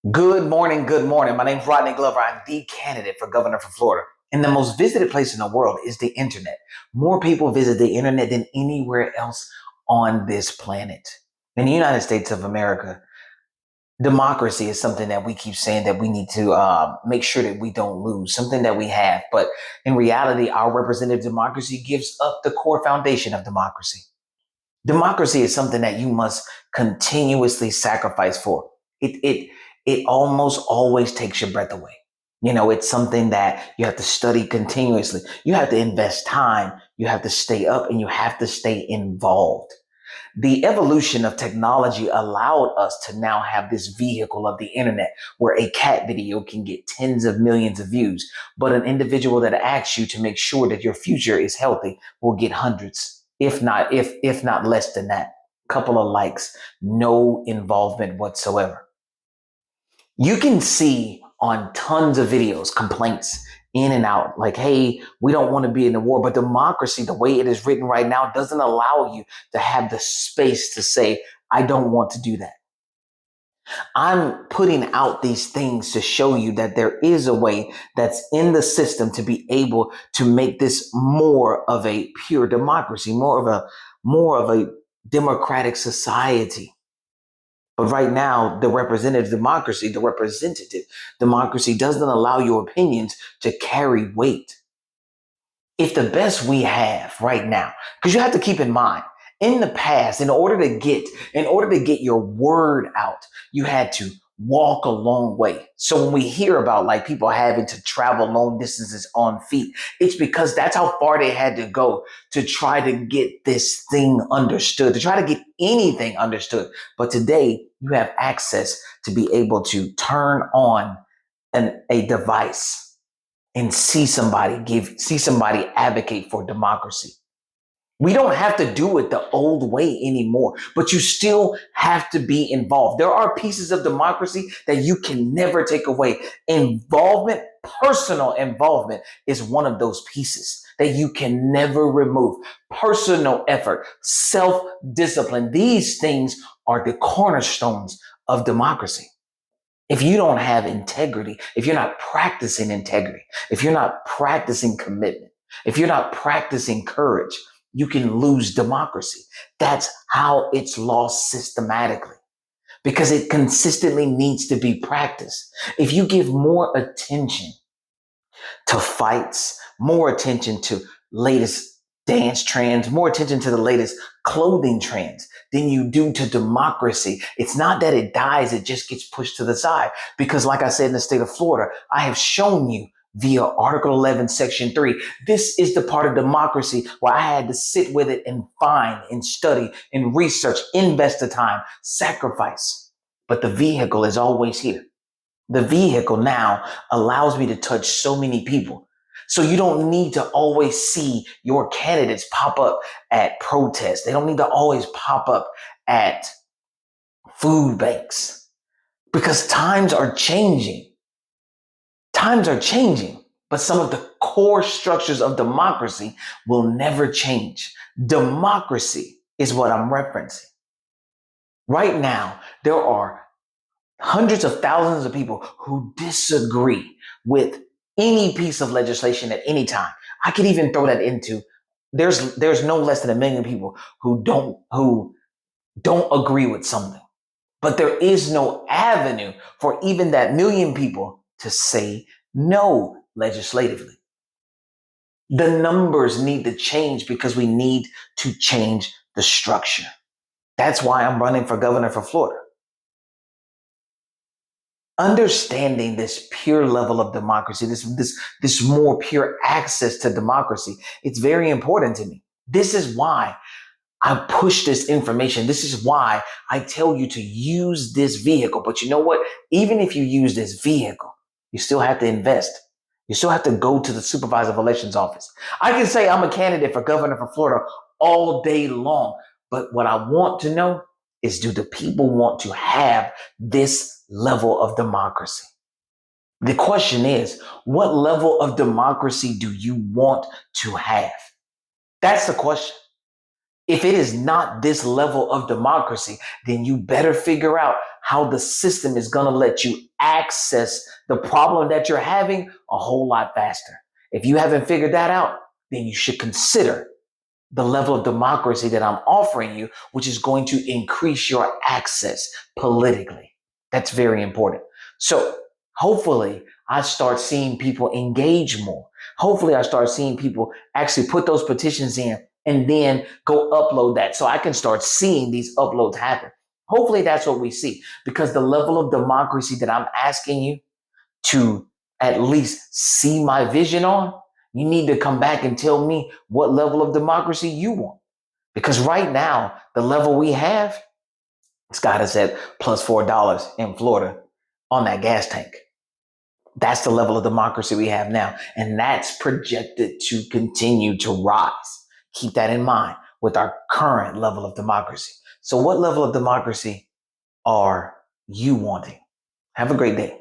Good morning. Good morning. My name's Rodney Glover. I'm the candidate for governor for Florida. And the most visited place in the world is the internet. More people visit the internet than anywhere else on this planet. In the United States of America, democracy is something that we keep saying that we need to make sure that we don't lose, something that we have. But in reality, our representative democracy gives up the core foundation of democracy. Democracy is something that you must continuously sacrifice for. It almost always takes your breath away. It's something that you have to study continuously. You have to invest time. You have to stay up and you have to stay involved. The evolution of technology allowed us to now have this vehicle of the internet where a cat video can get tens of millions of views, but an individual that asks you to make sure that your future is healthy will get hundreds, if not less than that. Couple of likes, no involvement whatsoever. You can see on tons of videos complaints in and out like, hey, we don't want to be in the war. But democracy, the way it is written right now, doesn't allow you to have the space to say, I don't want to do that. I'm putting out these things to show you that there is a way that's in the system to be able to make this more of a pure democracy, more of a democratic society. But right now, the representative democracy doesn't allow your opinions to carry weight. If the best we have right now, because you have to keep in mind, in the past, in order to get your word out, you had to walk a long way. So when we hear about like people having to travel long distances on feet, it's because that's how far they had to go to try to get this thing understood, to try to get anything understood. But today you have access to be able to turn on a device and see somebody advocate for democracy. We don't have to do it the old way anymore, but you still have to be involved. There are pieces of democracy that you can never take away. Involvement, personal involvement, is one of those pieces that you can never remove. Personal effort, self-discipline, these things are the cornerstones of democracy. If you don't have integrity, if you're not practicing integrity, if you're not practicing commitment, if you're not practicing courage, you can lose democracy. That's how it's lost systematically because it consistently needs to be practiced. If you give more attention to fights, more attention to latest dance trends, more attention to the latest clothing trends than you do to democracy. It's not that it dies, it just gets pushed to the side. Because like I said, in the state of Florida, I have shown you via Article 11, Section 3. This is the part of democracy where I had to sit with it and find and study and research, invest the time, sacrifice. But the vehicle is always here. The vehicle now allows me to touch so many people. So you don't need to always see your candidates pop up at protests. They don't need to always pop up at food banks because times are changing. Times are changing, but some of the core structures of democracy will never change. Democracy is what I'm referencing. Right now, there are hundreds of thousands of people who disagree with any piece of legislation at any time. I could even throw that into there's no less than a million people who don't agree with something. But there is no avenue for even that million people to say no legislatively. The numbers need to change because we need to change the structure. That's why I'm running for governor for Florida. Understanding this pure level of democracy, this more pure access to democracy, it's very important to me. This is why I push this information. This is why I tell you to use this vehicle. But you know what? Even if you use this vehicle, you still have to invest. You still have to go to the supervisor of elections office. I can say I'm a candidate for governor for Florida all day long. But what I want to know is, do the people want to have this level of democracy? The question is, what level of democracy do you want to have? That's the question. If it is not this level of democracy, then you better figure out how the system is going to let you access the problem that you're having a whole lot faster. If you haven't figured that out, then you should consider the level of democracy that I'm offering you, which is going to increase your access politically. That's very important. So hopefully I start seeing people engage more. Hopefully I start seeing people actually put those petitions in and then go upload that so I can start seeing these uploads happen. Hopefully that's what we see, because the level of democracy that I'm asking you to at least see my vision on, you need to come back and tell me what level of democracy you want. Because right now, the level we have, it's got us at plus $4 in Florida on that gas tank. That's the level of democracy we have now. And that's projected to continue to rise. Keep that in mind with our current level of democracy. So, what level of democracy are you wanting? Have a great day.